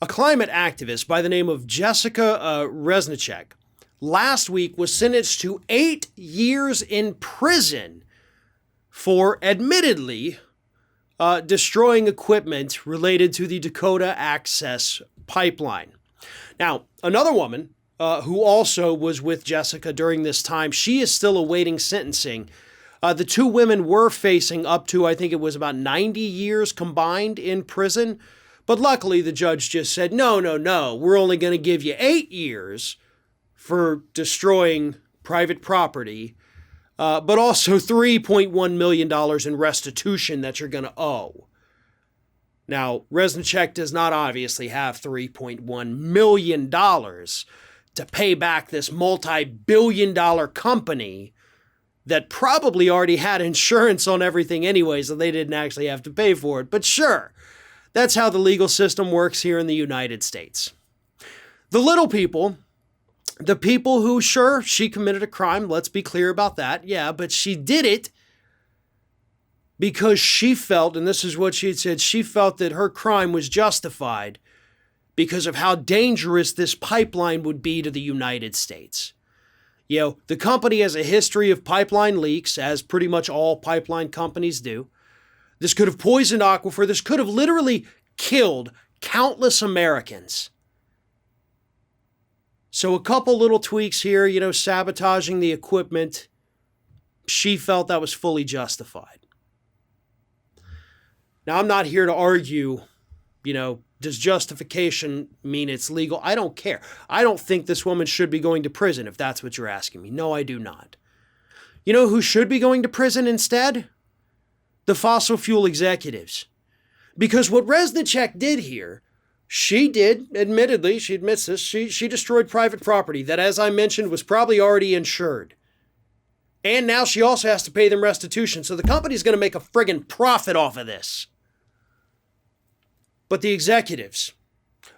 A climate activist by the name of Jessica Reznicek last week was sentenced to 8 years in prison for admittedly destroying equipment related to the Dakota Access Pipeline. Now, another woman who also was with Jessica during this time, she is still awaiting sentencing. The two women were facing up to, I think it was about 90 years combined in prison. But luckily, the judge just said, no, we're only going to give you 8 years for destroying private property, but also $3.1 million in restitution that you're going to owe. Now, Reznicek does not obviously have $3.1 million to pay back this multi-billion-dollar company that probably already had insurance on everything anyway, so they didn't actually have to pay for it. But sure, that's how the legal system works here in the United States. The little people, the people who, sure, she committed a crime, let's be clear about that, yeah, but she did it because she felt, and this is what she had said, she felt that her crime was justified because of how dangerous this pipeline would be to the United States. You know, the company has a history of pipeline leaks, as pretty much all pipeline companies do. This could have poisoned aquifer. This could have literally killed countless Americans. So a couple little tweaks here, you know, sabotaging the equipment. She felt that was fully justified. Now, I'm not here to argue, you know, does justification mean it's legal? I don't care. I don't think this woman should be going to prison, if that's what you're asking me. No, I do not. You know who should be going to prison instead? The fossil fuel executives. Because what Reznicek did here, she did, admittedly, she admits this, she destroyed private property that, as I mentioned, was probably already insured. And now she also has to pay them restitution, so the company's going to make a friggin' profit off of this. But the executives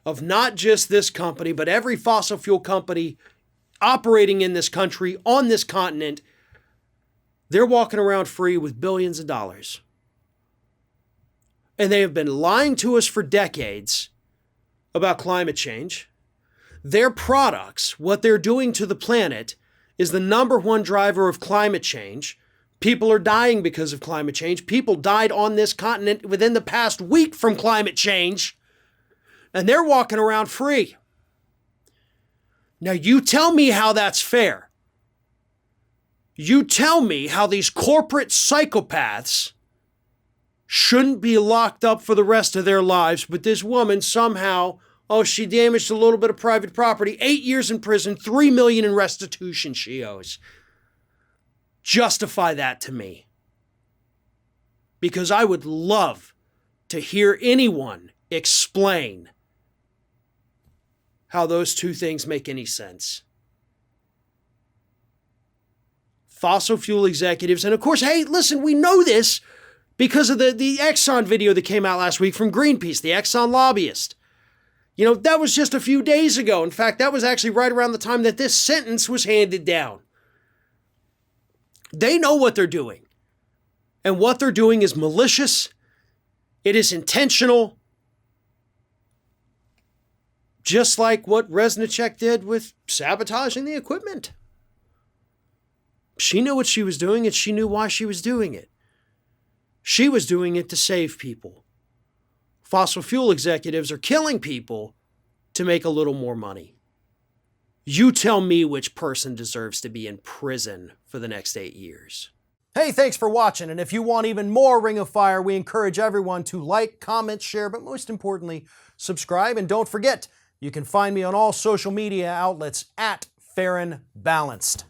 of not just this company, but every fossil fuel company operating in this country, on this continent, they're walking around free with billions of dollars. And they have been lying to us for decades about climate change. Their products, what they're doing to the planet, is the number one driver of climate change. People are dying because of climate change. People died on this continent within the past week from climate change. And they're walking around free. Now, you tell me how that's fair. You tell me how these corporate psychopaths shouldn't be locked up for the rest of their lives, but this woman somehow, oh, she damaged a little bit of private property, 8 years in prison, $3 million in restitution she owes. Justify that to me. Because I would love to hear anyone explain how those two things make any sense. Fossil fuel executives, and of course, hey, listen, we know this because of the Exxon video that came out last week from Greenpeace, the Exxon lobbyist. You know, that was just a few days ago. In fact, that was actually right around the time that this sentence was handed down. They know what they're doing. And what they're doing is malicious. It is intentional. Just like what Reznicek did with sabotaging the equipment. She knew what she was doing and she knew why she was doing it. She was doing it to save people. Fossil fuel executives are killing people to make a little more money. You tell me which person deserves to be in prison for the next 8 years. Hey, thanks for watching. And if you want even more Ring of Fire, we encourage everyone to like, comment, share, but most importantly, subscribe. And don't forget, you can find me on all social media outlets at Fair and Balanced.